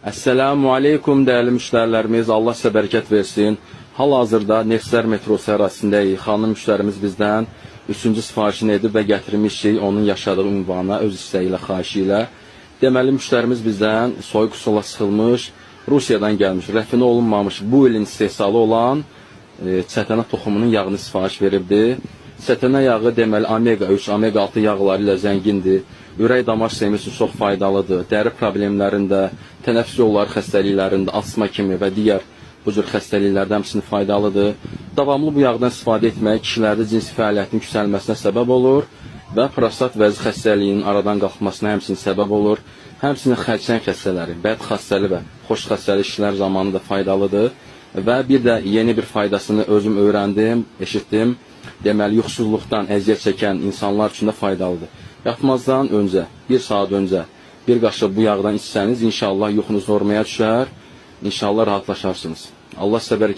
Esselamu Aleyküm değerli müşterilerimiz, Allah sizə bərəkət versin. Hal-hazırda Nefslər metrosu ərazisindəyik. Xanım müştərimiz bizdən 3-cü sifarişini edib və gətirmişik onun yaşadığı ünvana, öz istəyi ilə, xahişi ilə. Deməli, müştərimiz bizdən soyuq usula sıxılmış, Rusiyadan gəlmiş, rəfinə olunmamış, bu ilin istehsalı olan çətənə toxumunun yağını sifariş veribdi. Çətənə yağı deməli omega 3, omega 6 yağları ilə zəngindir. Ürək damar sistemi üçün çox faydalıdır. Dəri problemlərində, tənəffüs yolları xəstəliklərində, asma kimi və digər bu cür xəstəliklərdə həmçinin faydalıdır. Davamlı bu yağdan istifadə etmək kişilərdə cinsi fəaliyyətin yüksəlməsinə səbəb olur və prostat vəzi xəstəliyinin aradan qalxmasına həmçinin səbəb olur. Həmçinin xərçəng xəstələri, bəd xəstəli və xoş xəstəli işlər zamanı da faydalıdır. Və bir də yeni bir faydasını özüm öyrəndim, eşitdim. Deməli, yuxusuzluqdan əziyyət çəkən insanlar üçün də faydalıdır. Yatmazdan öncə, bir saat öncə bir qaşıq bu yağdan içsəniz, inşallah yuxunuz normaya düşər, inşallah rahatlaşarsınız. Allah sizə bərəkət.